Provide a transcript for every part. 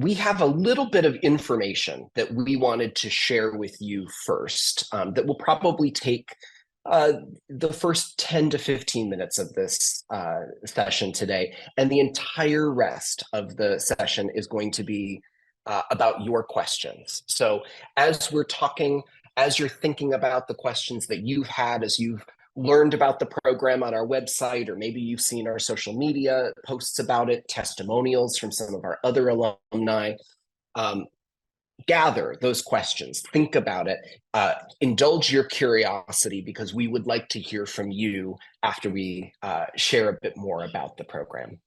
we have a little bit of information that we wanted to share with you first that will probably take the first 10 to 15 minutes of this session today. And the entire rest of the session is going to be about your questions. So as we're talking, as you're thinking about the questions that you've had, as you've learned about the program on our website, or maybe you've seen our social media posts about it, testimonials from some of our other alumni, gather those questions, think about it, indulge your curiosity, because we would like to hear from you after we share a bit more about the program.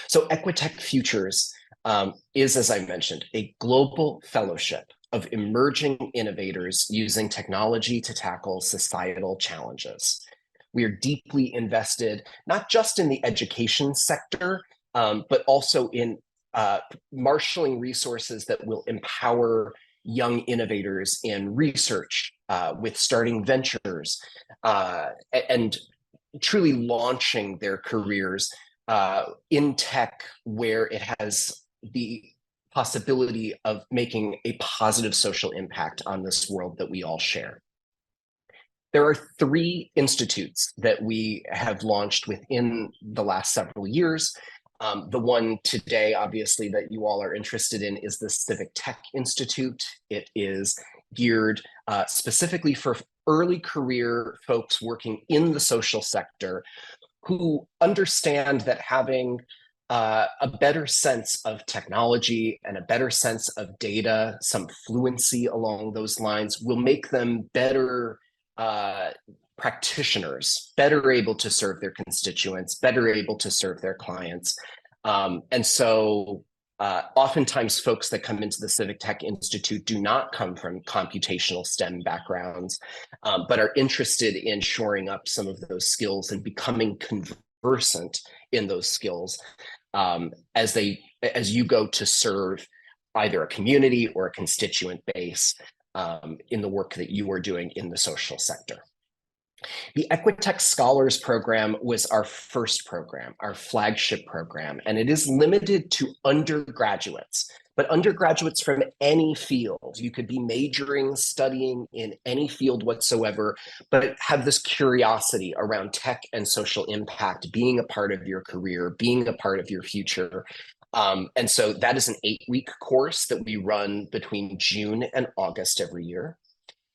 So Equitech Futures is, as I mentioned, a global fellowship of emerging innovators using technology to tackle societal challenges. We are deeply invested, not just in the education sector, but also in marshaling resources that will empower young innovators in research, with starting ventures, and truly launching their careers in tech, where it has the possibility of making a positive social impact on this world that we all share. There are 3 institutes that we have launched within the last several years. The one today, obviously, that you all are interested in is the Civic Tech Institute. It is geared specifically for early career folks working in the social sector who understand that having a better sense of technology and a better sense of data, some fluency along those lines, will make them better practitioners, better able to serve their constituents, better able to serve their clients. And so oftentimes folks that come into the Civic Tech Institute do not come from computational STEM backgrounds, but are interested in shoring up some of those skills and becoming conversant in those skills as you go to serve either a community or a constituent base in the work that you are doing in the social sector. The Equitech Scholars Program was our first program, our flagship program, and it is limited to undergraduates, but undergraduates from any field. You could be majoring, studying in any field whatsoever, but have this curiosity around tech and social impact being a part of your career, being a part of your future. And so that is an 8-week course that we run between June and August every year.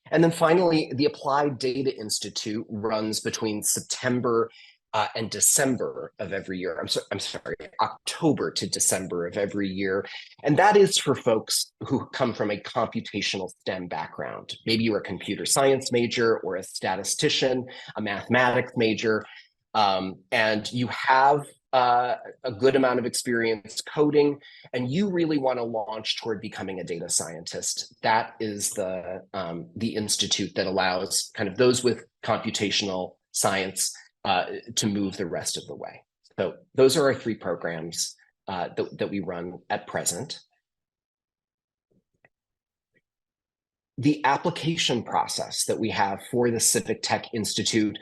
And then finally, the Applied Data Institute runs between September and December of every year. I'm sorry, October to December of every year. And that is for folks who come from a computational STEM background. Maybe you're a computer science major or a statistician, a mathematics major, and you have a good amount of experience coding, and you really want to launch toward becoming a data scientist. That is the institute that allows kind of those with computational science to move the rest of the way. So those are our 3 programs that we run at present. The application process that we have for the Civic Tech Institute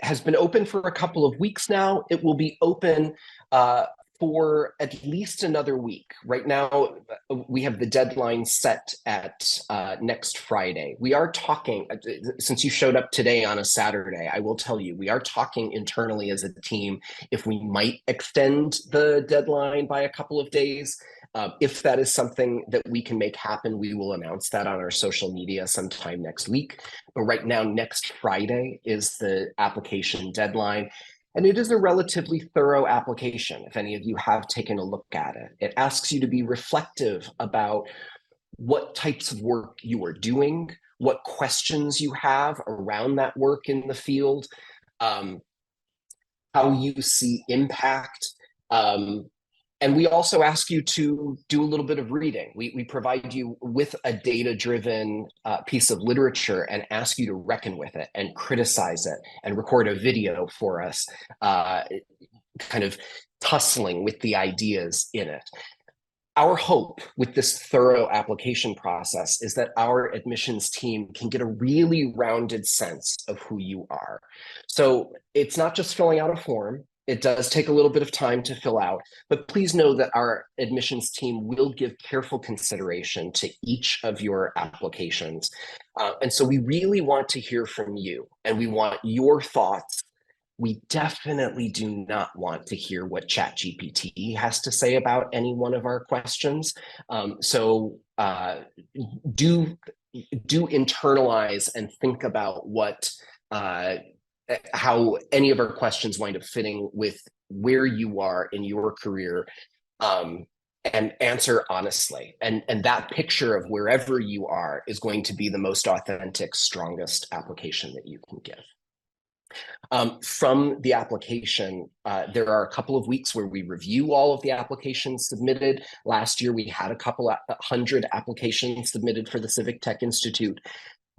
has been open for a couple of weeks now. It will be open for at least another week. Right now, we have the deadline set at next Friday. We are talking, since you showed up today on a Saturday, I will tell you, we are talking internally as a team if we might extend the deadline by a couple of days. If that is something that we can make happen, we will announce that on our social media sometime next week. But right now, next Friday is the application deadline. And it is a relatively thorough application, if any of you have taken a look at it. It asks you to be reflective about what types of work you are doing, what questions you have around that work in the field, how you see impact. And we also ask you to do a little bit of reading. We provide you with a data-driven piece of literature and ask you to reckon with it and criticize it and record a video for us, kind of tussling with the ideas in it. Our hope with this thorough application process is that our admissions team can get a really rounded sense of who you are. So it's not just filling out a form. It does take a little bit of time to fill out, but please know that our admissions team will give careful consideration to each of your applications. And so we really want to hear from you, and we want your thoughts. We definitely do not want to hear what ChatGPT has to say about any one of our questions. So do internalize and think about what how any of our questions wind up fitting with where you are in your career, and answer honestly. And that picture of wherever you are is going to be the most authentic, strongest application that you can give. From the application, there are a couple of weeks where we review all of the applications submitted. Last year, we had a couple hundred applications submitted for the Civic Tech Institute,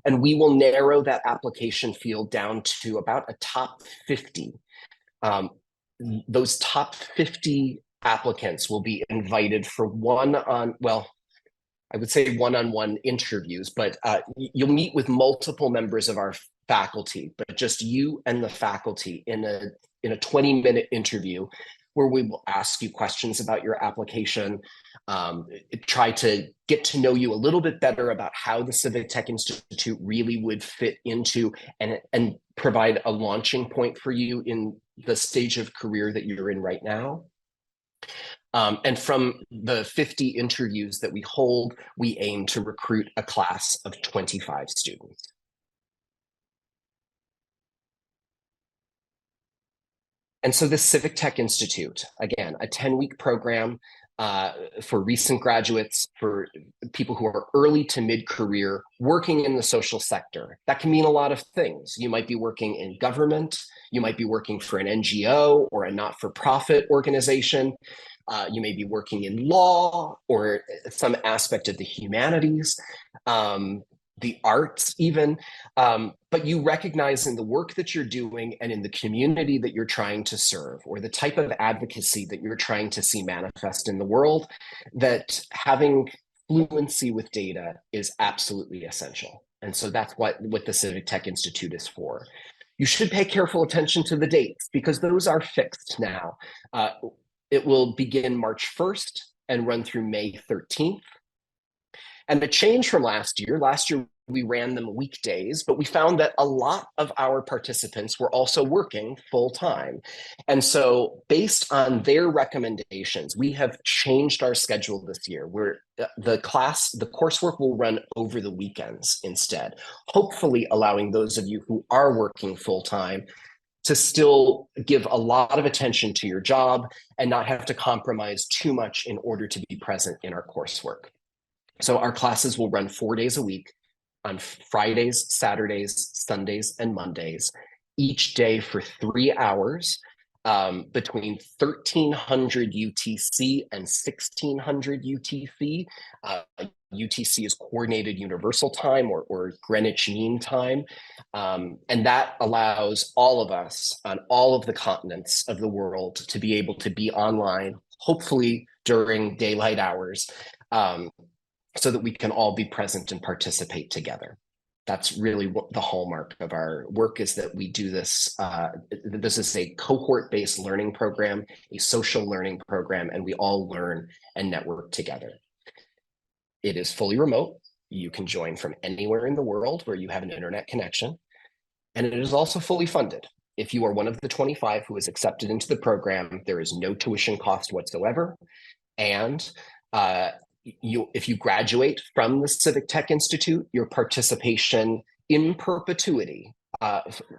and we will narrow that application field down to about a top 50. Those top 50 applicants will be invited for I would say one-on-one interviews, but you'll meet with multiple members of our faculty, but just you and the faculty in a 20-minute interview where we will ask you questions about your application, try to get to know you a little bit better about how the Civic Tech Institute really would fit into and provide a launching point for you in the stage of career that you're in right now. And from the 50 interviews that we hold, we aim to recruit a class of 25 students. And so the Civic Tech Institute, again, a 10-week program for recent graduates, for people who are early to mid-career, working in the social sector. That can mean a lot of things. You might be working in government, you might be working for an NGO or a not-for-profit organization. You may be working in law or some aspect of the humanities, the arts even, but you recognize in the work that you're doing and in the community that you're trying to serve, or the type of advocacy that you're trying to see manifest in the world, that having fluency with data is absolutely essential. And so that's what the Civic Tech Institute is for. You should pay careful attention to the dates because those are fixed now. It will begin March 1st and run through May 13th. And the change from last year we ran them weekdays, but we found that a lot of our participants were also working full time. And so based on their recommendations, we have changed our schedule this year where the coursework will run over the weekends instead, hopefully allowing those of you who are working full time to still give a lot of attention to your job and not have to compromise too much in order to be present in our coursework. So our classes will run 4 days a week on Fridays, Saturdays, Sundays, and Mondays, each day for 3 hours, between 1300 UTC and 1600 UTC. UTC is Coordinated Universal Time or Greenwich Mean Time. And that allows all of us on all of the continents of the world to be able to be online, hopefully during daylight hours, so that we can all be present and participate together. That's really what the hallmark of our work is, that we do this. This is a cohort-based learning program, a social learning program, and we all learn and network together. It is fully remote. You can join from anywhere in the world where you have an internet connection. And it is also fully funded. If you are one of the 25 who is accepted into the program, there is no tuition cost whatsoever. And if you graduate from the Civic Tech Institute, your participation in perpetuity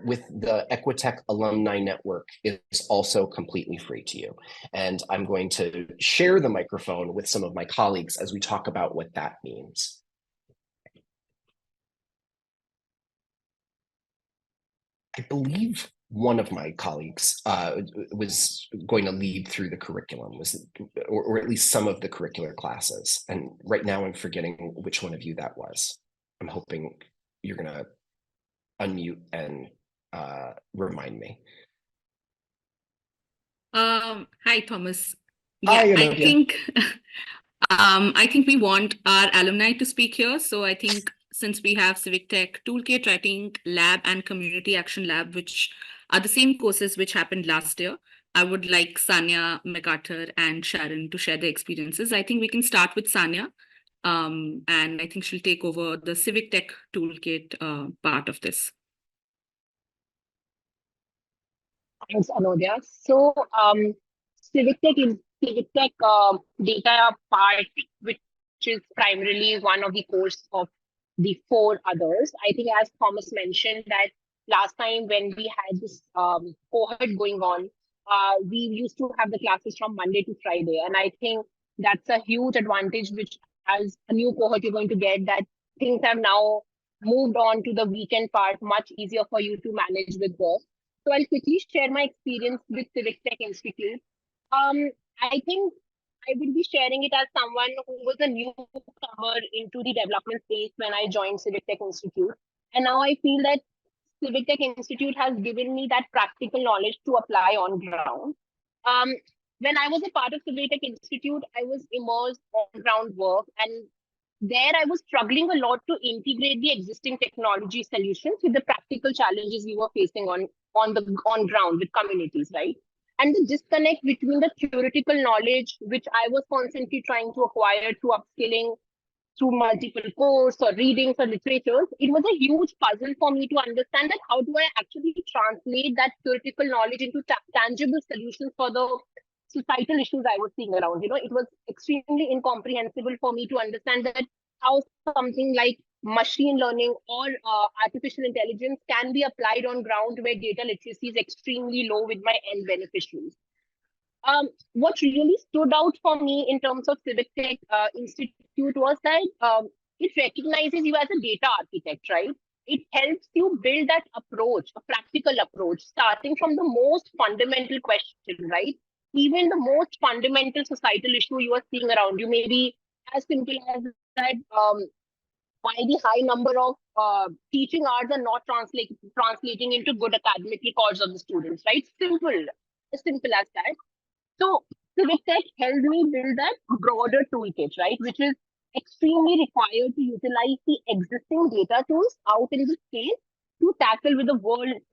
with the Equitech Alumni Network is also completely free to you. And I'm going to share the microphone with some of my colleagues as we talk about what that means. I believe one of my colleagues was going to lead through the curriculum, or at least some of the curricular classes. And right now I'm forgetting which one of you that was. I'm hoping you're going to unmute and remind me. Hi, Thomas. Hi, yeah, I think we want our alumni to speak here. So I think since we have Civic Tech Toolkit, Writing Lab, and Community Action Lab, which are the same courses which happened last year, I would like Sanya MacArthur and Sharon to share their experiences. I think we can start with Sanya, and I think she'll take over the Civic Tech Toolkit part of this. Thanks, Anodya. So, Civic Tech data part, which is primarily one of the course of the four others. I think, as Thomas mentioned, that last time when we had this cohort going on, we used to have the classes from Monday to Friday, and I think that's a huge advantage. Which, as a new cohort, you're going to get that things have now moved on to the weekend part, much easier for you to manage with work. So I'll quickly share my experience with Civic Tech Institute. I think I will be sharing it as someone who was a newcomer into the development space when I joined Civic Tech Institute. And now I feel that Civic Tech Institute has given me that practical knowledge to apply on ground. Um, when I was a part of Civic Tech Institute, I was immersed on ground work, and there I was struggling a lot to integrate the existing technology solutions with the practical challenges we were facing on ground with communities, right? And the disconnect between the theoretical knowledge, which I was constantly trying to acquire through upskilling, through multiple courses or readings or literatures, it was a huge puzzle for me to understand that how do I actually translate that theoretical knowledge into tangible solutions for the societal issues I was seeing around. It was extremely incomprehensible for me to understand that how something like machine learning or artificial intelligence can be applied on ground where data literacy is extremely low with my end beneficiaries. What really stood out for me in terms of Civic Tech Institute was that it recognizes you as a data architect, right? It helps you build that approach, a practical approach, starting from the most fundamental question, right? Even the most fundamental societal issue you are seeing around you may be as simple as that why the high number of teaching hours are not translating into good academic records of the students, right? As simple as that. So Civic Tech helped me build that broader toolkit, right? Which is extremely required to utilize the existing data tools out in the space to tackle with the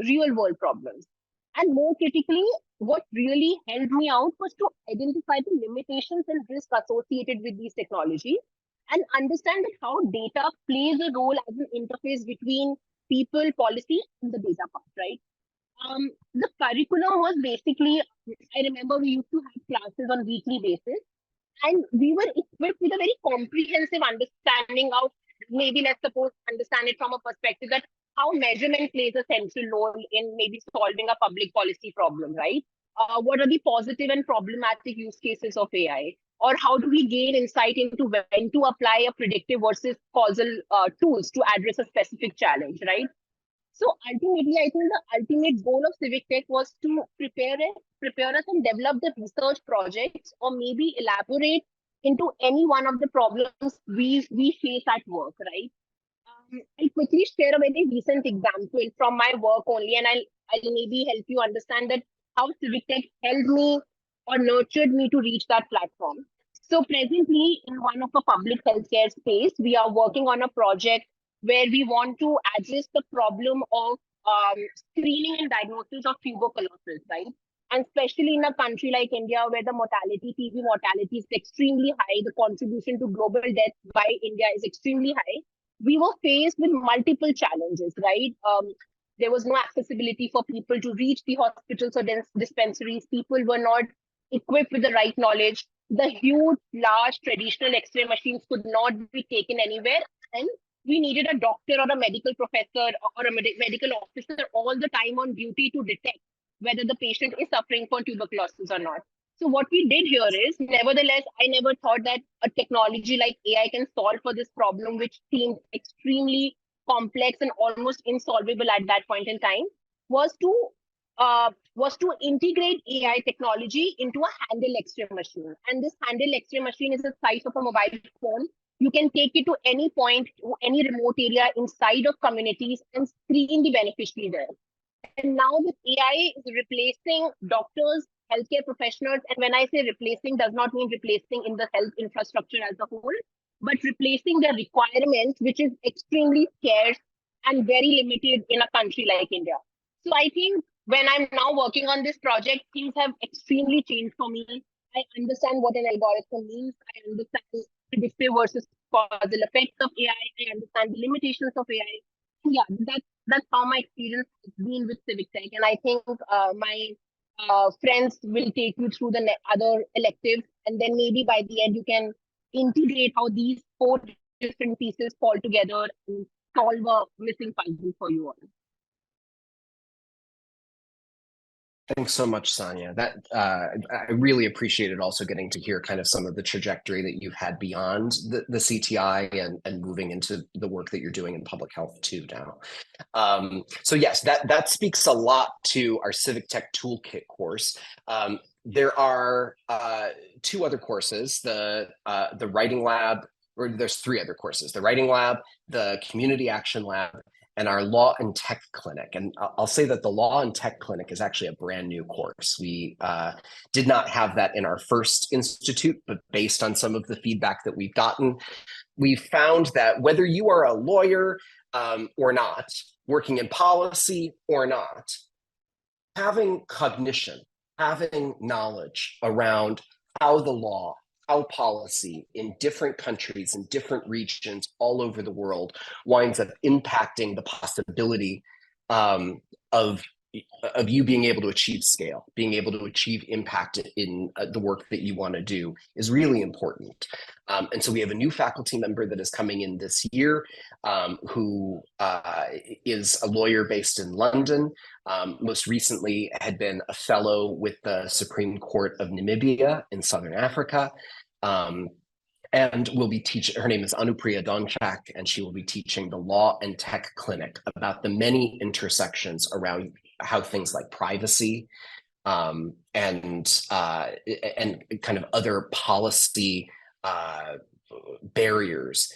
real world problems. And more critically, what really helped me out was to identify the limitations and risks associated with these technologies and understand that how data plays a role as an interface between people, policy, and the data part, right? The curriculum was basically, I remember we used to have classes on weekly basis, and we were equipped with a very comprehensive understanding of, maybe let's suppose understand it from a perspective that how measurement plays a central role in maybe solving a public policy problem, right? What are the positive and problematic use cases of AI? Or how do we gain insight into when to apply a predictive versus causal tools to address a specific challenge, right? So ultimately, I think the ultimate goal of Civic Tech was to prepare us and develop the research projects, or maybe elaborate into any one of the problems we face at work, right? I'll quickly share a very recent example from my work only, and I'll maybe help you understand that how Civic Tech helped me or nurtured me to reach that platform. So presently, in one of the public healthcare space, we are working on a project where we want to address the problem of screening and diagnosis of tuberculosis, right? And especially in a country like India, where the TB mortality is extremely high, the contribution to global death by India is extremely high. We were faced with multiple challenges, right? There was no accessibility for people to reach the hospitals or dispensaries. People were not equipped with the right knowledge. The huge, large traditional X-ray machines could not be taken anywhere. And we needed a doctor or a medical professor or a medical officer all the time on duty to detect whether the patient is suffering from tuberculosis or not. So what we did here is, nevertheless, I never thought that a technology like AI can solve for this problem, which seemed extremely complex and almost insolvable at that point in time, was to integrate AI technology into a handle X-ray machine. And this handle X-ray machine is the size of a mobile phone. You can take it to any point, to any remote area inside of communities and screen the beneficiary there. And now this AI is replacing doctors, healthcare professionals. And when I say replacing, does not mean replacing in the health infrastructure as a whole, but replacing the requirements, which is extremely scarce and very limited in a country like India. So I think when I'm now working on this project, things have extremely changed for me. I understand what an algorithm means. I understand predictive versus causal effects of AI. I understand the limitations of AI. Yeah, that's how my experience has been with Civic Tech. And I think my friends will take you through the other electives, and then maybe by the end you can integrate how these four different pieces fall together and solve a missing puzzle for you all. Thanks so much, Sonia. That I really appreciated also getting to hear kind of some of the trajectory that you've had beyond the CTI and moving into the work that you're doing in public health too now. So yes, that speaks a lot to our Civic Tech Toolkit course. There are two other courses, the Writing Lab, or there's three other courses, the Writing Lab, the Community Action Lab, and our Law and Tech Clinic. And I'll say that the Law and Tech Clinic is actually a brand new course. We did not have that in our first institute, but based on some of the feedback that we've gotten, we found that whether you are a lawyer or not, working in policy or not, having cognition, having knowledge around how the law, how policy in different countries and different regions all over the world winds up impacting the possibility of you being able to achieve scale, being able to achieve impact in the work that you want to do is really important. And so we have a new faculty member that is coming in this year who is a lawyer based in London. Most recently had been a fellow with the Supreme Court of Namibia in Southern Africa. And will be teaching, her name is Anupriya Donchak, and she will be teaching the Law and Tech Clinic about the many intersections around how things like privacy and kind of other policy barriers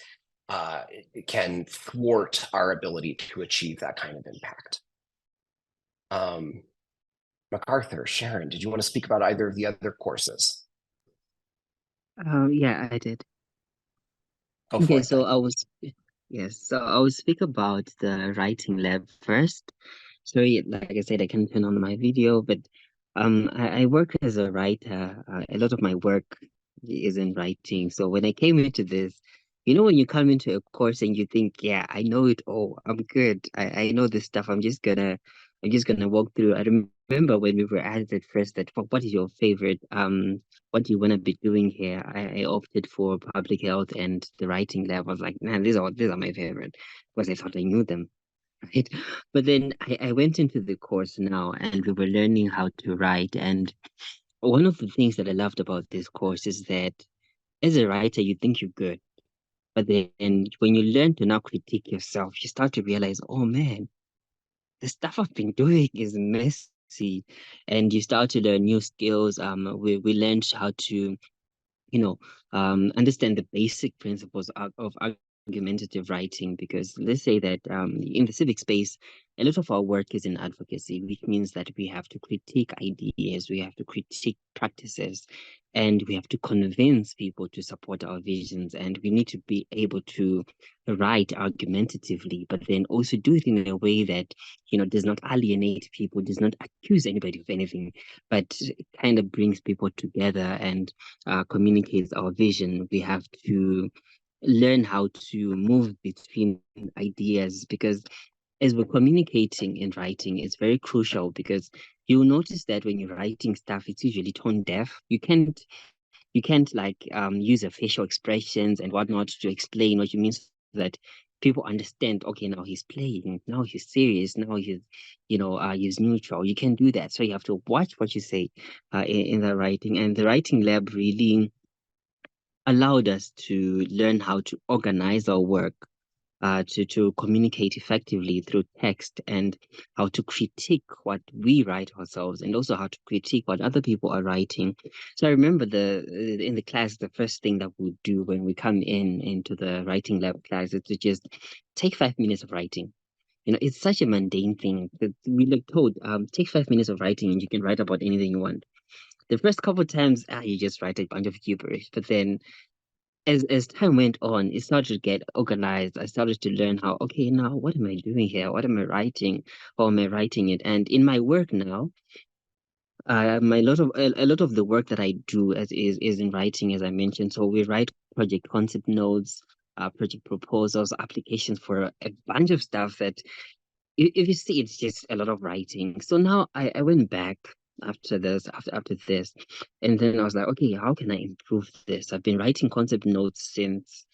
can thwart our ability to achieve that kind of impact. MacArthur, Sharon, did you want to speak about either of the other courses? Yeah, I did. Go for Okay, it, so then. so I will speak about the writing lab first. Sorry, like I said, I can't turn on my video, but I work as a writer. A lot of my work is in writing. So when I came into this, you know, when you come into a course and you think, yeah, I know it all, I'm good. I know this stuff. I'm just gonna walk through. I remember when we were asked at first that what is your favorite what do you want to be doing here? I opted for public health and the writing lab. I was like, man, these are my favorite because I thought I knew them, right? But then I went into the course now and we were learning how to write. And one of the things that I loved about this course is that as a writer, you think you're good. But then when you learn to now critique yourself, you start to realize, oh man, the stuff I've been doing is messy. And you start to learn new skills. We learned how to understand the basic principles of argumentative writing, because let's say that in the civic space, a lot of our work is in advocacy, which means that we have to critique ideas, we have to critique practices, and we have to convince people to support our visions. And we need to be able to write argumentatively, but then also do it in a way that, does not alienate people, does not accuse anybody of anything, but kind of brings people together and communicates our vision. We have to learn how to move between ideas, because as we're communicating in writing, it's very crucial, because you'll notice that when you're writing stuff, it's usually tone deaf. You can't like use your facial expressions and whatnot to explain what you mean, so that people understand, okay, now he's playing, now he's serious, now he's neutral. You can do that. So you have to watch what you say in the writing. And the writing lab really allowed us to learn how to organize our work, to communicate effectively through text, and how to critique what we write ourselves, and also how to critique what other people are writing. So I remember in the class, the first thing that we do when we come into the writing lab class is to just take 5 minutes of writing. It's such a mundane thing that we look told, take 5 minutes of writing and you can write about anything you want. The first couple of times, you just write a bunch of gibberish, but then as time went on, it started to get organized. I started to learn how, okay, now what am I doing here? What am I writing? How am I writing it? And in my work now, a lot of the work that I do is in writing, as I mentioned. So we write project concept notes, project proposals, applications for a bunch of stuff that if you see, it's just a lot of writing. So now I went back after this, and then I was like, okay, how can I improve this? I've been writing concept notes since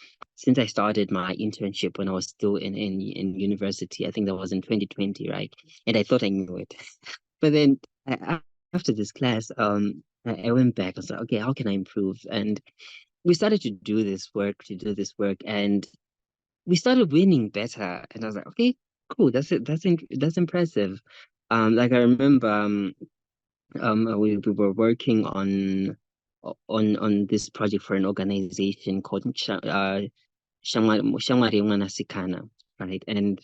I started my internship when I was still in university. I think that was in 2020, right? And I thought I knew it. But then after this class, I went back. I was like, okay, how can I improve? And we started to do this work, and we started winning better. And I was like, okay, cool. That's it. That's impressive. Like I remember, we were working on this project for an organization called Sikana, right? And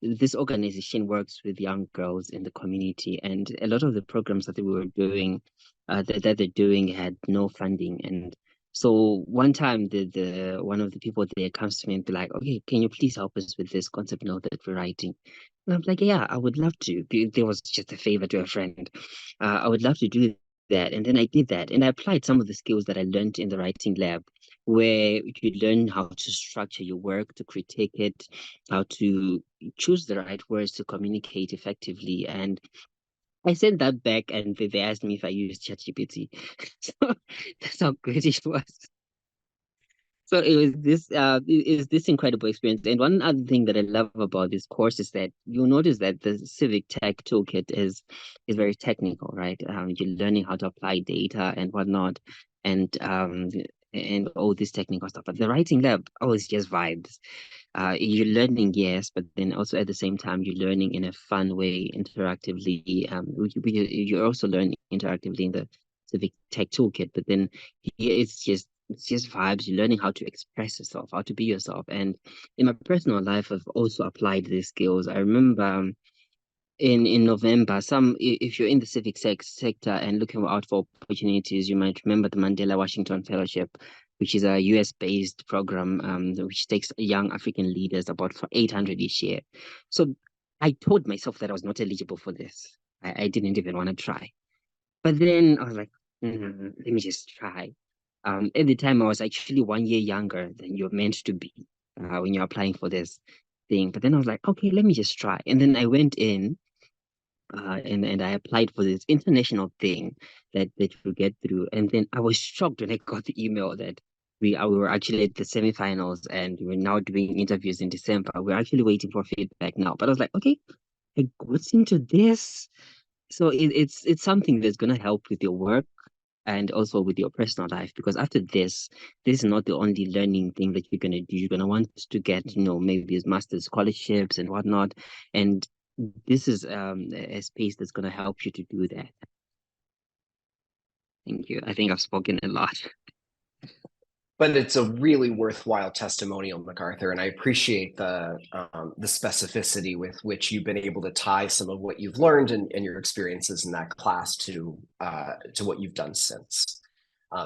this organization works with young girls in the community, and a lot of the programs that we were doing, that they're doing had no funding. And so one time, the one of the people there comes to me and be like, "Okay, can you please help us with this concept note that we're writing?" And I'm like, "Yeah, I would love to." There was just a favor to a friend. I would love to do that, and then I did that, and I applied some of the skills that I learned in the writing lab, where you learn how to structure your work, to critique it, how to choose the right words to communicate effectively. And I sent that back, and they asked me if I used ChatGPT. So that's how good it was. So it was this incredible experience. And one other thing that I love about this course is that you'll notice that the Civic Tech Toolkit is very technical, right? You're learning how to apply data and whatnot, and all this technical stuff. But the writing lab, oh, it's just vibes. You're learning, yes, but then also at the same time you're learning in a fun way, interactively. You're also learning interactively in the Civic Tech Toolkit, but then here it's just vibes. You're learning how to express yourself, how to be yourself. And in my personal life, I've also applied these skills. I remember in November, if you're in the civic sector and looking out for opportunities, you might remember the Mandela Washington Fellowship, which is a US-based program, which takes young African leaders about for 800 each year. So I told myself that I was not eligible for this. I didn't even want to try. But then I was like, let me just try. At the time, I was actually 1 year younger than you're meant to be when you're applying for this thing. But then I was like, okay, let me just try. And then I went in and I applied for this international thing that we get through. And then I was shocked when I got the email that we were actually at the semifinals and we're now doing interviews in December. We're actually waiting for feedback now. But I was like, okay, I got into this. So it's something that's gonna help with your work and also with your personal life, because after this is not the only learning thing that you're gonna do. You're gonna want to get, maybe as master's scholarships and whatnot. And this is a space that's gonna help you to do that. Thank you. I think I've spoken a lot. But it's a really worthwhile testimonial, MacArthur, and I appreciate the specificity with which you've been able to tie some of what you've learned and your experiences in that class to what you've done since.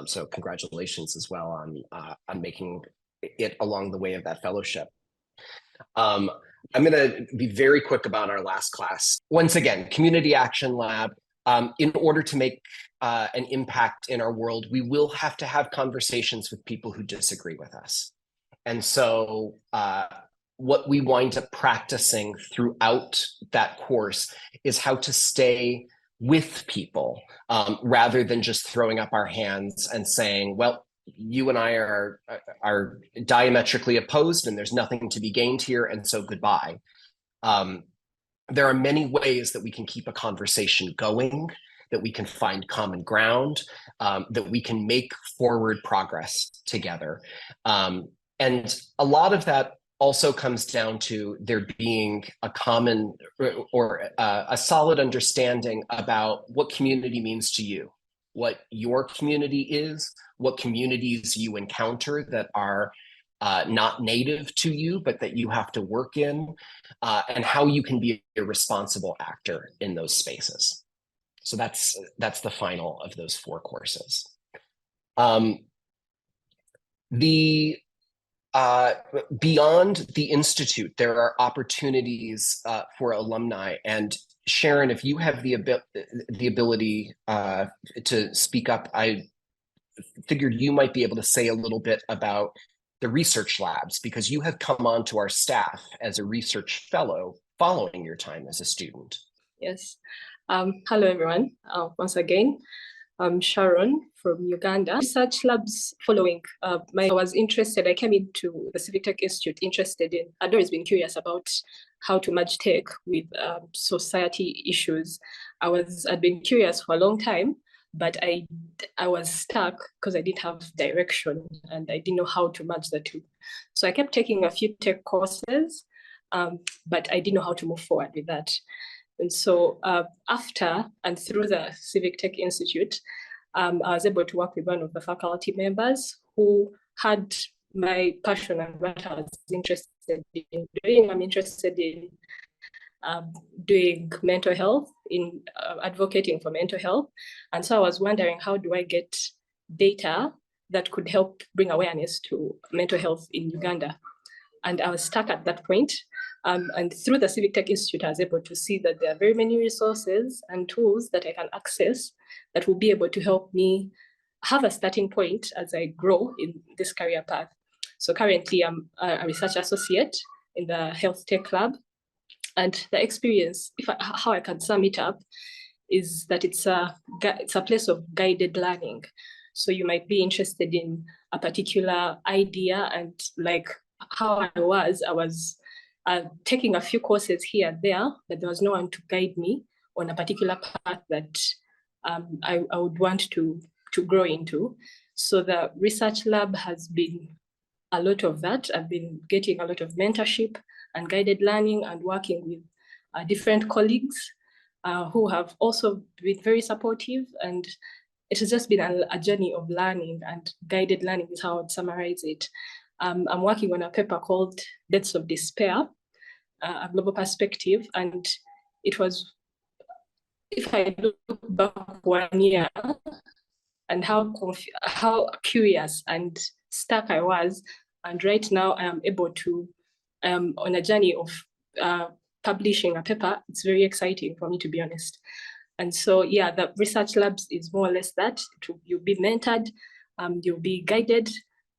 So congratulations as well on making it along the way of that fellowship. I'm going to be very quick about our last class. Once again, Community Action Lab. In order to make an impact in our world, we will have to have conversations with people who disagree with us. And so what we wind up practicing throughout that course is how to stay with people rather than just throwing up our hands and saying, well, you and I are diametrically opposed and there's nothing to be gained here, and so goodbye. There are many ways that we can keep a conversation going, that we can find common ground, that we can make forward progress together. And a lot of that also comes down to there being a common or a solid understanding about what community means to you, what your community is, what communities you encounter that are not native to you, but that you have to work in, and how you can be a responsible actor in those spaces. So that's the final of those 4 courses. The beyond the Institute, there are opportunities for alumni. And Sharon, if you have the ability to speak up, I figured you might be able to say a little bit about the research labs, because you have come onto our staff as a research fellow following your time as a student. Yes. Hello, everyone. Once again, I'm Sharon from Uganda. Research labs following. I came into the Civic Tech Institute I'd always been curious about how to merge tech with society issues. I'd been curious for a long time, but I was stuck because I didn't have direction and I didn't know how to merge the two. So I kept taking a few tech courses, but I didn't know how to move forward with that. And so after and through the Civic Tech Institute, I was able to work with one of the faculty members who had my passion and what I was interested in doing. I'm interested in doing mental health, in advocating for mental health. And so I was wondering, how do I get data that could help bring awareness to mental health in Uganda? And I was stuck at that point. And through the Civic Tech Institute, I was able to see that there are very many resources and tools that I can access that will be able to help me have a starting point as I grow in this career path. So currently, I'm a research associate in the Health Tech Lab. And the experience, how I can sum it up, is that it's a place of guided learning. So you might be interested in a particular idea, and like how I was taking a few courses here and there, but there was no one to guide me on a particular path that I would want to grow into. So the research lab has been a lot of that. I've been getting a lot of mentorship and guided learning and working with different colleagues who have also been very supportive. And it has just been a journey of learning, and guided learning is how I'd summarize it. I'm working on a paper called Deaths of Despair, a global perspective. And it was, if I look back 1 year and how curious and stuck I was, and right now I am able to, on a journey of publishing a paper. It's very exciting for me, to be honest. And so, yeah, the research labs is more or less that. You'll be mentored, you'll be guided,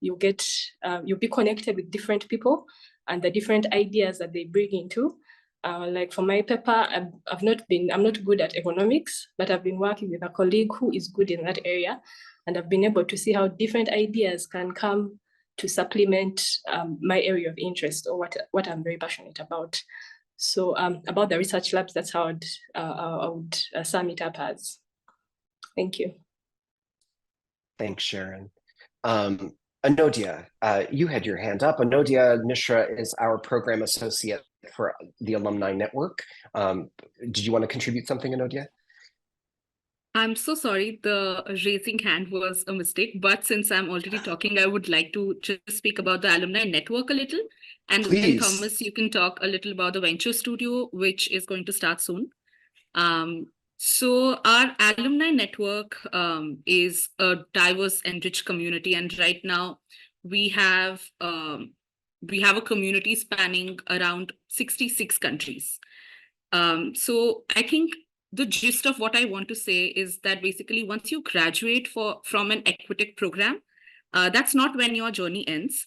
you'll be connected with different people and the different ideas that they bring into. Like for my paper, I'm not good at economics, but I've been working with a colleague who is good in that area, and I've been able to see how different ideas can come to supplement my area of interest, or what I'm very passionate about. So about the research labs, that's how I would sum it up as. Thank you. Thanks, Sharon. Anodia, you had your hand up. Anodia Mishra is our program associate for the Alumni Network. Did you want to contribute something, Anodia? I'm so sorry, the raising hand was a mistake, but since I'm already talking, I would like to just speak about the Alumni Network a little. And then, Thomas, you can talk a little about the Venture Studio, which is going to start soon. So our Alumni Network is a diverse and rich community. And right now we have a community spanning around 66 countries. So I think the gist of what I want to say is that basically once you graduate from an Equitech program, that's not when your journey ends.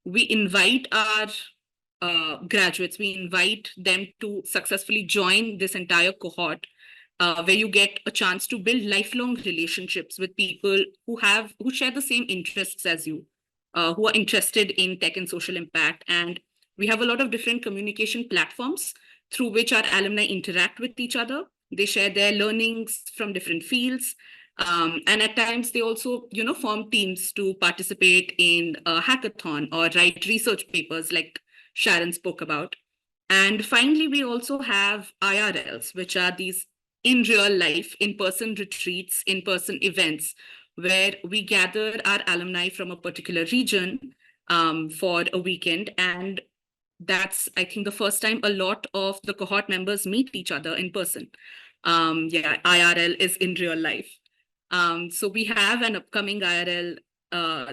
We invite our graduates, we invite them to successfully join this entire cohort, where you get a chance to build lifelong relationships with people who share the same interests as you, who are interested in tech and social impact. And we have a lot of different communication platforms through which our alumni interact with each other. They share their learnings from different fields. And at times they also, form teams to participate in a hackathon or write research papers like Sharon spoke about. And finally, we also have IRLs, which are these in real life, in-person retreats, in-person events, where we gather our alumni from a particular region for a weekend. And that's, I think, the first time a lot of the cohort members meet each other in person. IRL is in real life. So we have an upcoming IRL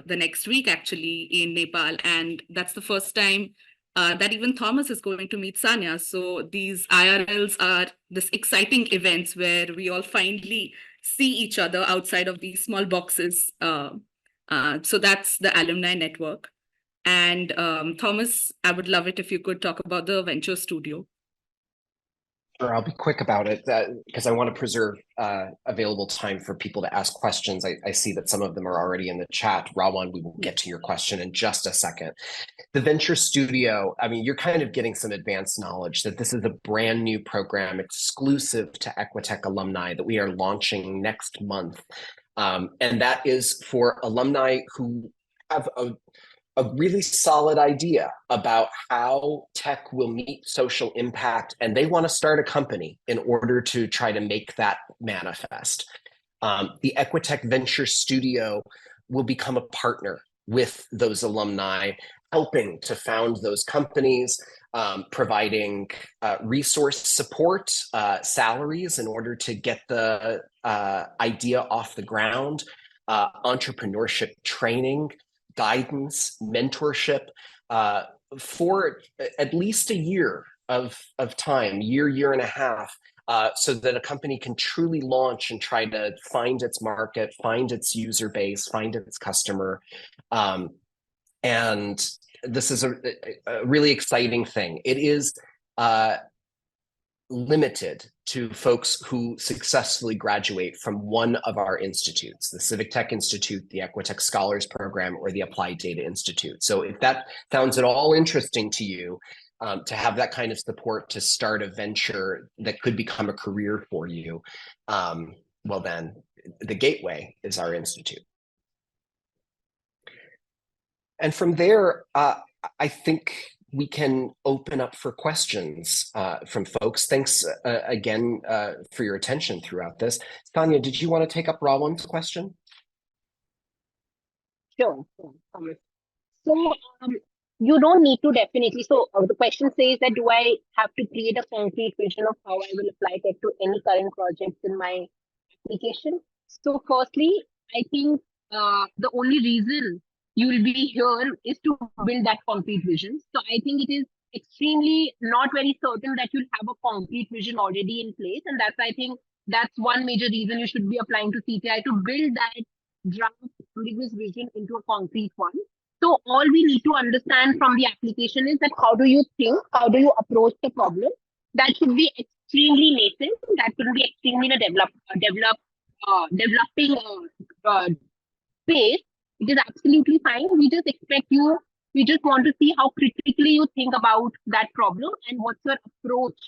the next week, actually, in Nepal. And that's the first time that even Thomas is going to meet Sanya. So these IRLs are this exciting events where we all finally see each other outside of these small boxes. So that's the alumni network. And Thomas, I would love it if you could talk about the Venture Studio. Sure, I'll be quick about it because I want to preserve available time for people to ask questions. I see that some of them are already in the chat. Rawan, we will get to your question in just a second. The Venture Studio, I mean, you're kind of getting some advanced knowledge that this is a brand new program exclusive to Equitech alumni that we are launching next month. And that is for alumni who have a really solid idea about how tech will meet social impact, and they want to start a company in order to try to make that manifest. The Equitech Venture Studio will become a partner with those alumni, helping to found those companies, providing resource support, salaries in order to get the idea off the ground, entrepreneurship training, guidance, mentorship for at least a year of time, year and a half, so that a company can truly launch and try to find its market, find its user base, find its customer. And this is a really exciting thing. It is limited to folks who successfully graduate from one of our institutes, the Civic Tech Institute, the Equitech Scholars Program, or the Applied Data Institute. So if that sounds at all interesting to you, to have that kind of support to start a venture that could become a career for you, well then, the gateway is our institute. And from there, I think we can open up for questions from folks. Thanks again for your attention throughout this. Sanya, did you want to take up Rawan's question? Sure. So you don't need to definitely. So the question says that do I have to create a concrete vision of how I will apply tech to any current projects in my application? So firstly, I think the only reason you will be here is to build that concrete vision. So I think it is extremely not very certain that you'll have a concrete vision already in place. And I think that's one major reason you should be applying to CTI, to build that draft ambiguous vision into a concrete one. So all we need to understand from the application is that how do you think, how do you approach the problem? That should be extremely nascent. That should be extremely in a developing space. It is absolutely fine. We just expect you, we just want to see how critically you think about that problem and what's your approach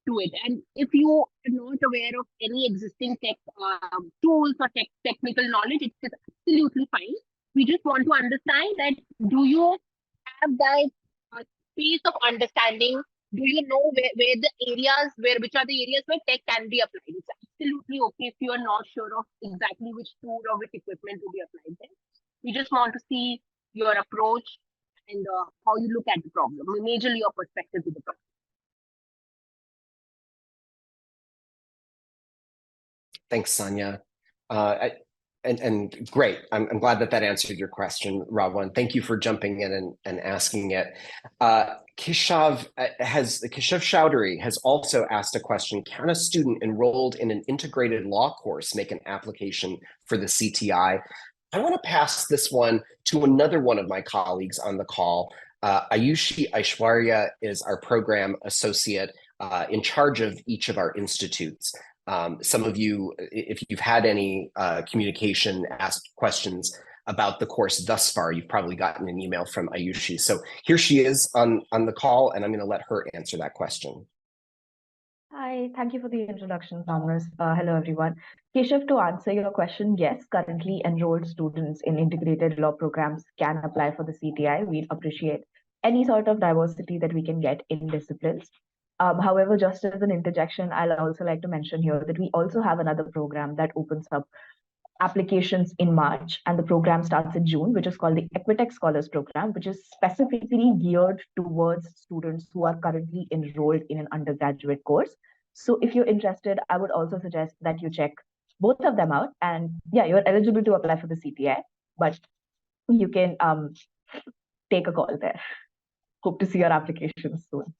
to it. And if you are not aware of any existing tech tools or technical knowledge, it is absolutely fine. We just want to understand that do you have that space of understanding? Do you know where the areas, which are the areas where tech can be applied? It's absolutely okay if you are not sure of exactly which tool or which equipment to be applied there. We just want to see your approach and how you look at the problem, majorly your perspective to the problem. Thanks, Sanya. And great. I'm glad that answered your question, Rawan. Thank you for jumping in and asking it. Keshav Chowdhury has also asked a question. Can a student enrolled in an integrated law course make an application for the CTI? I want to pass this one to another one of my colleagues on the call. Ayushi Aishwarya is our program associate in charge of each of our institutes. Some of you, if you've had any communication, asked questions about the course thus far, you've probably gotten an email from Ayushi. So here she is on the call, and I'm going to let her answer that question. Hi, thank you for the introduction, Thomas. Hello, everyone. Keshav, to answer your question, yes, currently enrolled students in integrated law programs can apply for the CTI. We'd appreciate any sort of diversity that we can get in disciplines. However, just as an interjection, I'll also like to mention here that we also have another program that opens up applications in March, and the program starts in June, which is called the Equitech Scholars Program, which is specifically geared towards students who are currently enrolled in an undergraduate course. So if you're interested, I would also suggest that you check both of them out. And yeah, you're eligible to apply for the CTI, but you can take a call there. Hope to see your applications soon.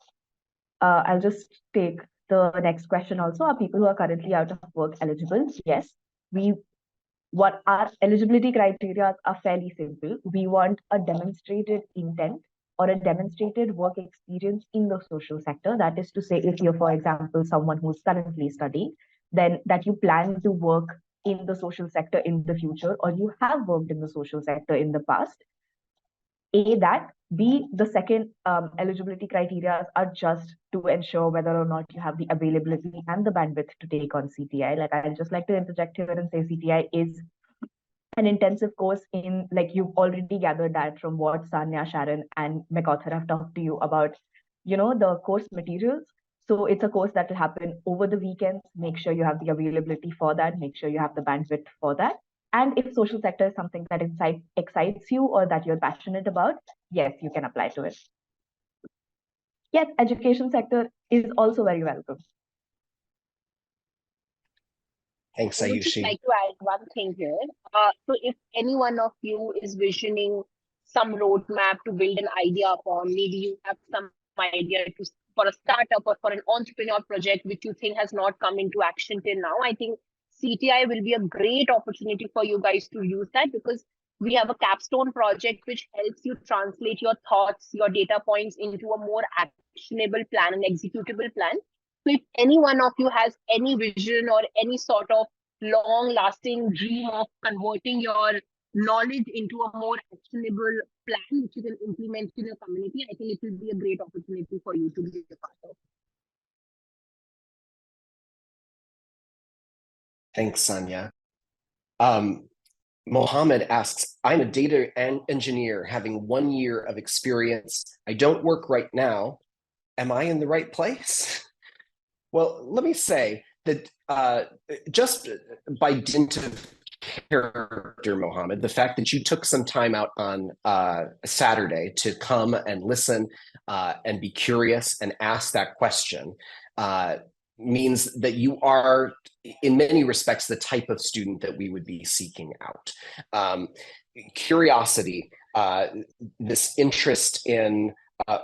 I'll just take the next question also. Are people who are currently out of work eligible? Yes. What our eligibility criteria are fairly simple. We want a demonstrated intent or a demonstrated work experience in the social sector. That is to say, if you're, for example, someone who's currently studying, then that you plan to work in the social sector in the future, or you have worked in the social sector in the past. That. B, the second eligibility criteria are just to ensure whether or not you have the availability and the bandwidth to take on CTI. Like, I'd just like to interject here and say CTI is an intensive course in, like, you've already gathered that from what Sanya, Sharon, and MacArthur have talked to you about, the course materials. So it's a course that will happen over the weekends. Make sure you have the availability for that. Make sure you have the bandwidth for that. And if social sector is something that excites you or that you're passionate about, yes, you can apply to it. Yes, education sector is also very welcome. Thanks, I would just Ayushi. like to add one thing here. So if any one of you is visioning some roadmap to build an idea upon, maybe you have some idea for a startup or for an entrepreneur project which you think has not come into action till now, I think CTI will be a great opportunity for you guys to use that, because we have a capstone project which helps you translate your thoughts, your data points into a more actionable plan, an executable plan. So if any one of you has any vision or any sort of long-lasting dream of converting your knowledge into a more actionable plan which you can implement in your community, I think it will be a great opportunity for you to be a part of. Thanks, Sanya. Mohammed asks, I'm a data engineer having 1 year of experience. I don't work right now. Am I in the right place? Well, let me say that just by dint of character, Mohammed, the fact that you took some time out on Saturday to come and listen and be curious and ask that question means that you are, in many respects, the type of student that we would be seeking out. Curiosity, this interest in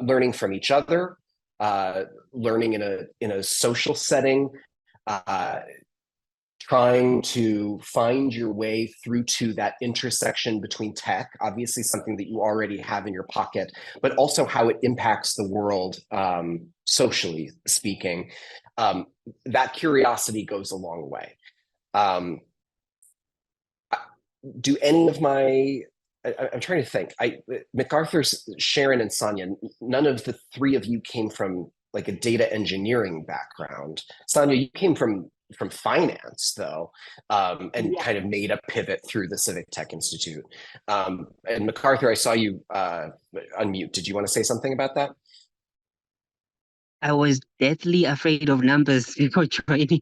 learning from each other, learning in a social setting, trying to find your way through to that intersection between tech, obviously something that you already have in your pocket, but also how it impacts the world, socially speaking. That curiosity goes a long way. Do any of my, I'm trying to think, MacArthur's, Sharon, and Sanya, none of the three of you came from like a data engineering background. Sanya, you came from finance, though, and kind of made a pivot through the Civic Tech Institute. And MacArthur, I saw you unmute. Did you want to say something about that? I was deathly afraid of numbers before joining.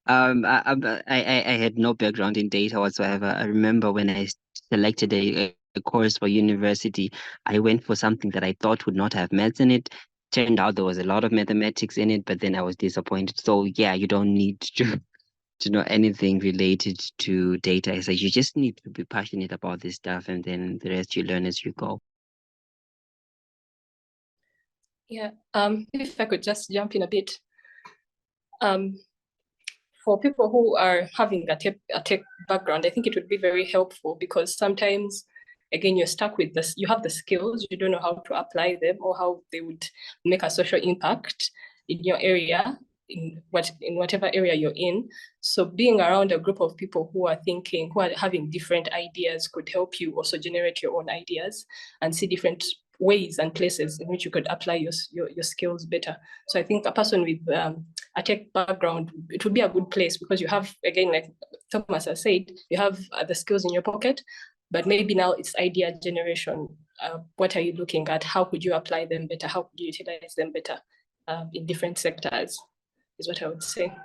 I had no background in data whatsoever. I remember when I selected a course for university, I went for something that I thought would not have maths in it. Turned out there was a lot of mathematics in it, but then I was disappointed. So yeah, you don't need to know anything related to data. So you just need to be passionate about this stuff, and then the rest you learn as you go. Yeah, if I could just jump in a bit. For people who are having a tech background, I think it would be very helpful, because sometimes, again, you're stuck with this, you have the skills, you don't know how to apply them or how they would make a social impact in your area, in whatever area you're in. So being around a group of people who are thinking, who are having different ideas, could help you also generate your own ideas and see different ways and places in which you could apply your skills better. So I think a person with a tech background, it would be a good place, because you have, again, like Thomas has said, you have the skills in your pocket, but maybe now it's idea generation. What are you looking at? How could you apply them better? How could you utilize them better in different sectors, is what I would say.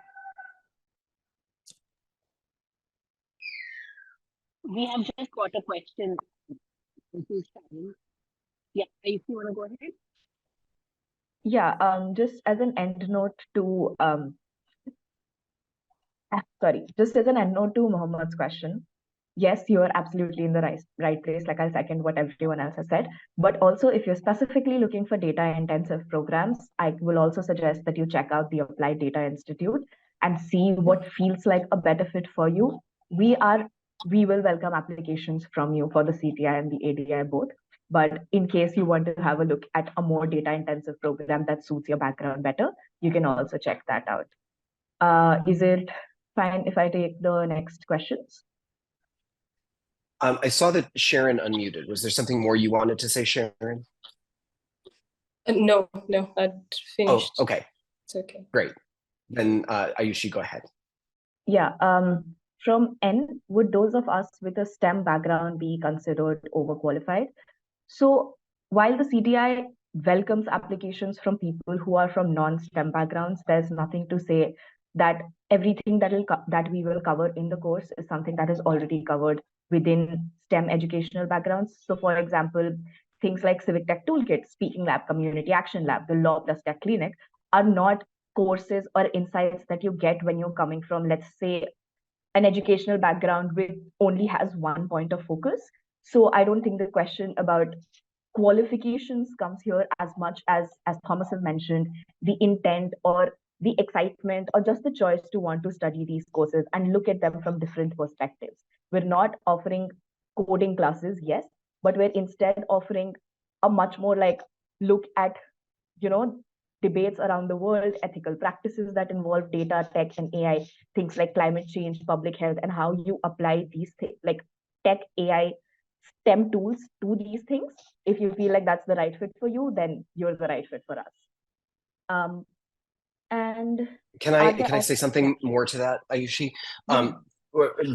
We have just got a question. Yeah, if you want to go ahead. Yeah, just as an end note to just as an end note to Mohammad's question, yes, you're absolutely in the right place. Like, I'll second what everyone else has said. But also, if you're specifically looking for data-intensive programs, I will also suggest that you check out the Applied Data Institute and see what feels like a better fit for you. We will welcome applications from you for the CTI and the ADI both. But in case you want to have a look at a more data-intensive program that suits your background better, you can also check that out. Is it fine if I take the next questions? I saw that Sharon unmuted. Was there something more you wanted to say, Sharon? No, I'd finished. Oh, okay. It's okay. Great. Then Ayushi, go ahead. Yeah. From N, would those of us with a STEM background be considered overqualified? So while the CTI welcomes applications from people who are from non-STEM backgrounds, there's nothing to say that everything that we will cover in the course is something that is already covered within STEM educational backgrounds. So for example, things like Civic Tech Toolkit, Speaking Lab, Community Action Lab, the Law Plus Tech Clinic are not courses or insights that you get when you're coming from, let's say, an educational background which only has one point of focus. So I don't think the question about qualifications comes here as much as Thomas has mentioned, the intent or the excitement or just the choice to want to study these courses and look at them from different perspectives. We're not offering coding classes, yes, but we're instead offering a much more like look at, debates around the world, ethical practices that involve data, tech, and AI, things like climate change, public health, and how you apply these things like tech, AI, STEM tools to these things. If you feel like that's the right fit for you, then you're the right fit for us. And can I say something more to that, Ayushi?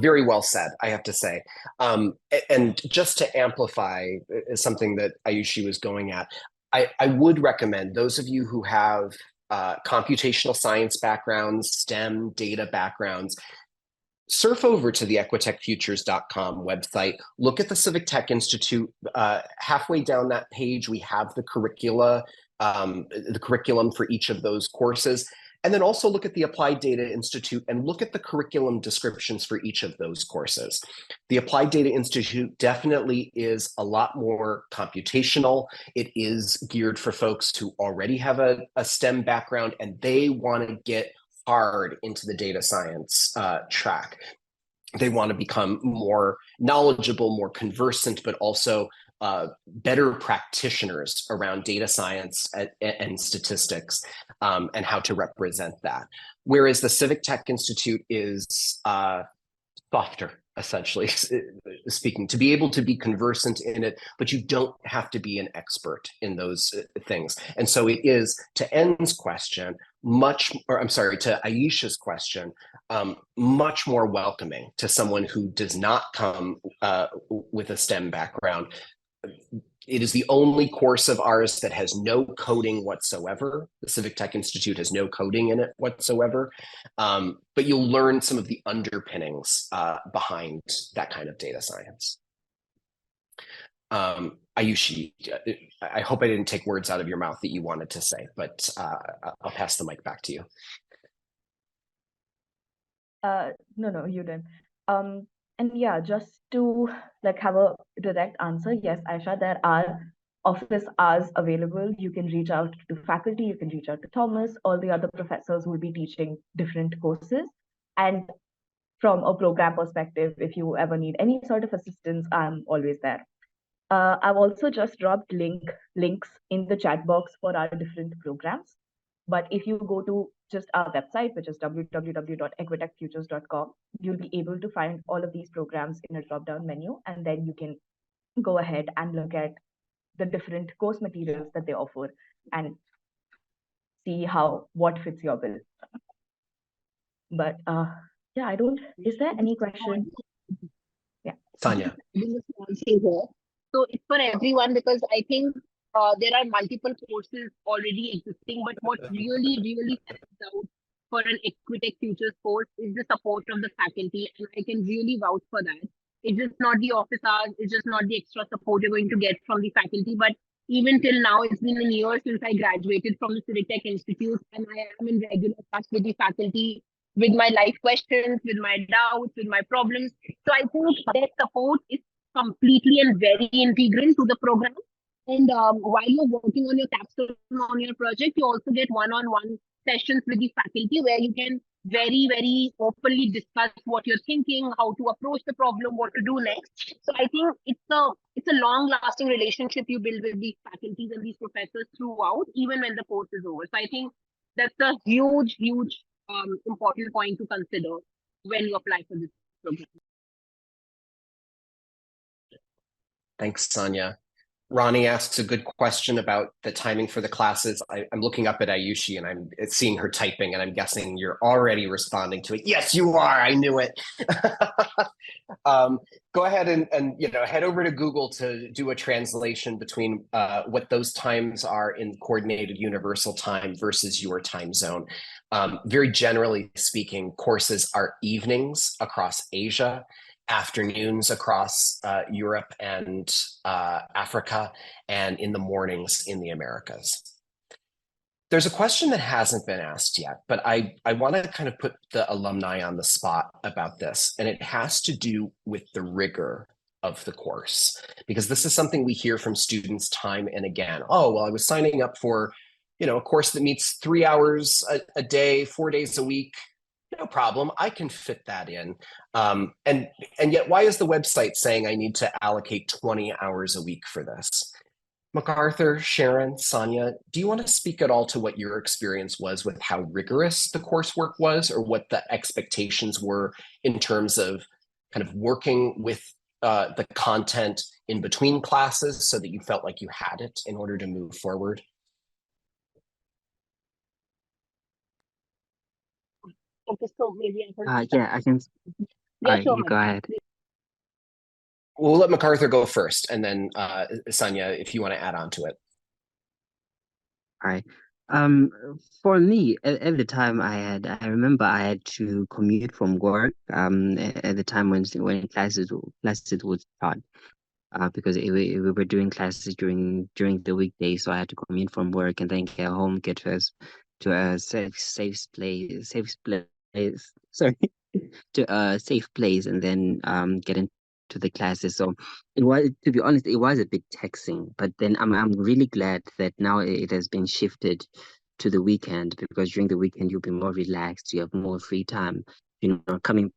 Very well said, I have to say. And just to amplify something that Ayushi was going at, I would recommend those of you who have computational science backgrounds, STEM data backgrounds, surf over to the equitechfutures.com website, look at the Civic Tech Institute. Halfway down that page, we have the curriculum for each of those courses. And then also look at the Applied Data Institute and look at the curriculum descriptions for each of those courses. The Applied Data Institute definitely is a lot more computational. It is geared for folks who already have a STEM background and they want to get hard into the data science track. They want to become more knowledgeable, more conversant, but also better practitioners around data science and statistics and how to represent that. Whereas the Civic Tech Institute is softer, essentially speaking, to be able to be conversant in it, but you don't have to be an expert in those things. And so it is, to N's question, to Ayesha's question, much more welcoming to someone who does not come with a STEM background. It is the only course of ours that has no coding whatsoever. The Civic Tech Institute has no coding in it whatsoever, but you'll learn some of the underpinnings behind that kind of data science. Ayushi, I hope I didn't take words out of your mouth that you wanted to say, but I'll pass the mic back to you. No, you didn't. And yeah, just to have a direct answer, yes, Aisha, there are office hours available. You can reach out to faculty, you can reach out to Thomas, all the other professors who will be teaching different courses. And from a program perspective, if you ever need any sort of assistance, I'm always there. I've also just dropped links in the chat box for our different programs. But if you go to just our website, which is www.equitechfutures.com, you'll be able to find all of these programs in a drop-down menu, and then you can go ahead and look at the different course materials that they offer and see what fits your bill. But yeah, is there any question? Yeah. Tanya. So it's for everyone, because I think there are multiple courses already existing, but what really stands out for an Equitech Futures course is the support of the faculty, and I can really vouch for that. It's just not the office hours, it's just not the extra support you're going to get from the faculty, but even till now, it's been a year since I graduated from the Civic Tech Institute, and I am in regular touch with the faculty with my life questions, with my doubts, with my problems. So I think their support is completely and very integral to the program. And while you're working on your capstone on your project, you also get one-on-one sessions with the faculty where you can very openly discuss what you're thinking, how to approach the problem, what to do next. So I think it's a long-lasting relationship you build with these faculties and these professors throughout, even when the course is over. So I think that's a huge important point to consider when you apply for this program. Thanks, Sonia. Ronnie asks a good question about the timing for the classes. I'm looking up at Ayushi and I'm seeing her typing, and I'm guessing you're already responding to it. Yes, you are. I knew it. Go ahead and head over to Google to do a translation between what those times are in coordinated universal time versus your time zone. Very generally speaking, courses are evenings across Asia, afternoons across Europe and Africa, and in the mornings in the Americas. There's a question that hasn't been asked yet, but I want to kind of put the alumni on the spot about this, and it has to do with the rigor of the course, because this is something we hear from students time and again. Oh, well, I was signing up for, a course that meets 3 hours a day, 4 days a week. No problem, I can fit that in. And yet, why is the website saying I need to allocate 20 hours a week for this? MacArthur, Sharon, Sonia, do you want to speak at all to what your experience was with how rigorous the coursework was, or what the expectations were in terms of kind of working with the content in between classes so that you felt like you had it in order to move forward? Okay, so maybe I can. Yeah, I can. Yeah, sure. You go ahead. We'll let MacArthur go first, and then Sonia, if you want to add on to it. All right. For me, at the time, I remember I had to commute from work. At the time when classes would start. Because we were doing classes during the weekday, so I had to commute from work and then get home, get to a safe place, sorry, to a safe place, and then get into the classes. So it was, to be honest, it was a bit taxing. But then I'm really glad that now it has been shifted to the weekend, because during the weekend you'll be more relaxed, you have more free time, coming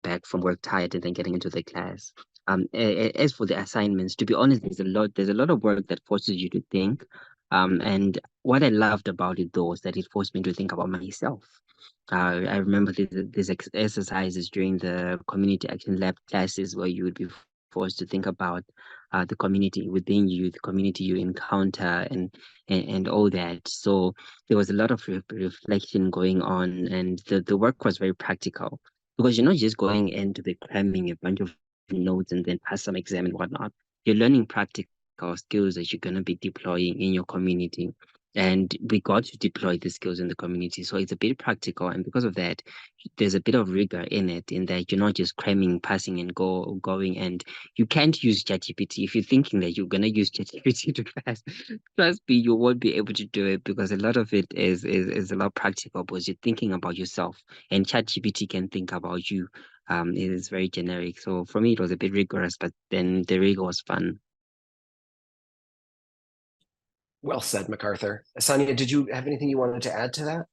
back from work tired and then getting into the class. As for the assignments, to be honest, there's a lot of work that forces you to think. And what I loved about it, though, was that it forced me to think about myself. I remember these exercises during the community action lab classes where you would be forced to think about the community within you, the community you encounter, and all that. So there was a lot of reflection going on, and the work was very practical, because you're not just going into the cramming a bunch of notes and then pass some exam and whatnot. You're learning practical skills that you're going to be deploying in your community. And we got to deploy the skills in the community. So it's a bit practical. And because of that, there's a bit of rigor in it, in that you're not just cramming, passing and going. And you can't use ChatGPT. If you're thinking that you're going to use ChatGPT to pass, trust me, you won't be able to do it, because a lot of it is a lot practical, because you're thinking about yourself, and ChatGPT can think about you. It is very generic. So for me, it was a bit rigorous, but then the rigor was fun. Well said, MacArthur. Sonia, did you have anything you wanted to add to that?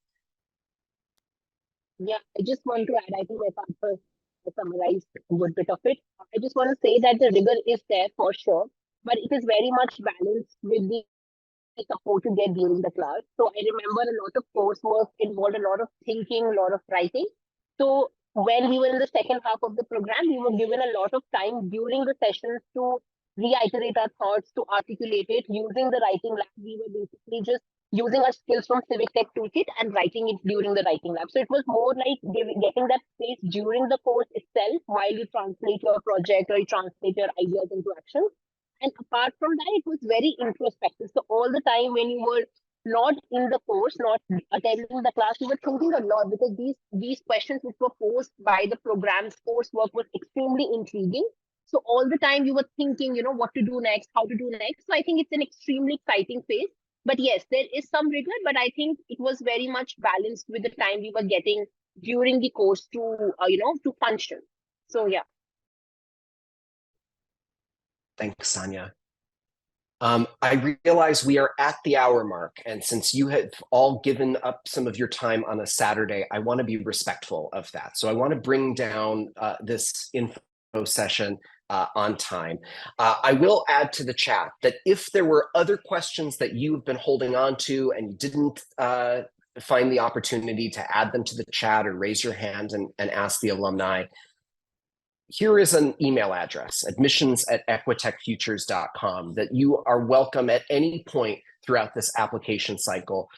Yeah, I just want to add, I think MacArthur summarized a good bit of it. I just want to say that the rigor is there for sure, but it is very much balanced with the support you get during the class. So I remember a lot of coursework involved a lot of thinking, a lot of writing. So when we were in the second half of the program, we were given a lot of time during the sessions to reiterate our thoughts, to articulate it using the writing lab. We were basically just using our skills from Civic Tech Toolkit and writing it during the writing lab. So it was more like getting that space during the course itself while you translate your project or you translate your ideas into action. And apart from that, it was very introspective. So all the time when you were not in the course, not attending the class, you were thinking a lot, because these questions which were posed by the program's coursework was extremely intriguing. So all the time you were thinking, what to do next, how to do next. So I think it's an extremely exciting phase. But yes, there is some rigor, but I think it was very much balanced with the time we were getting during the course to, to function. So yeah. Thanks, Sanya. I realize we are at the hour mark, and since you have all given up some of your time on a Saturday, I want to be respectful of that. So I want to bring down this info session on time. I will add to the chat that if there were other questions that you've been holding on to and you didn't find the opportunity to add them to the chat or raise your hand and ask the alumni, here is an email address, admissions@equitechfutures.com, that you are welcome at any point throughout this application cycle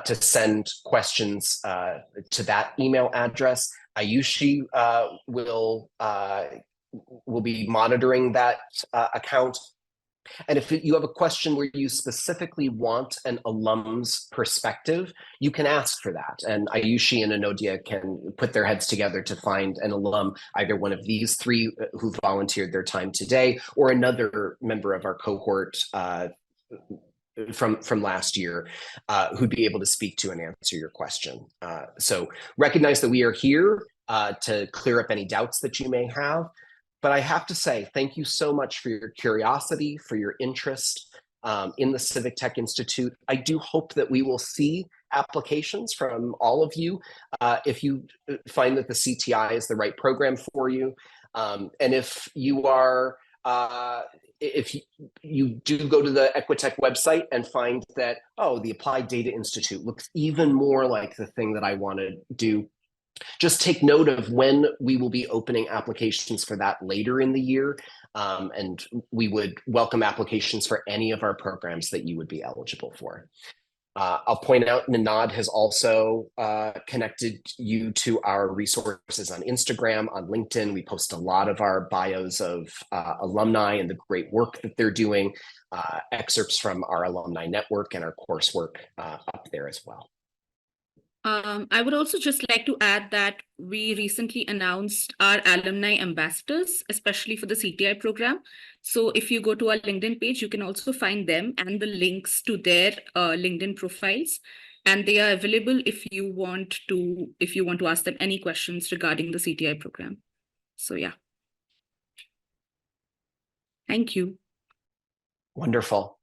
to send questions to that email address. Ayushi will be monitoring that account. And if you have a question where you specifically want an alum's perspective, you can ask for that. And Ayushi and Anodia can put their heads together to find an alum, either one of these three who volunteered their time today, or another member of our cohort from last year who'd be able to speak to and answer your question. So recognize that we are here to clear up any doubts that you may have. But I have to say, thank you so much for your curiosity, for your interest in the Civic Tech Institute. I do hope that we will see applications from all of you if you find that the CTI is the right program for you. And if you are, if you do go to the Equitech website and find that, oh, the Applied Data Institute looks even more like the thing that I want to do, just take note of when we will be opening applications for that later in the year. And we would welcome applications for any of our programs that you would be eligible for. I'll point out Ninad has also connected you to our resources on Instagram, on LinkedIn. We post a lot of our bios of alumni and the great work that they're doing, excerpts from our alumni network and our coursework up there as well. I would also just like to add that we recently announced our alumni ambassadors, especially for the CTI program. So if you go to our LinkedIn page, you can also find them and the links to their LinkedIn profiles. And they are available if you want to ask them any questions regarding the CTI program. So yeah. Thank you. Wonderful.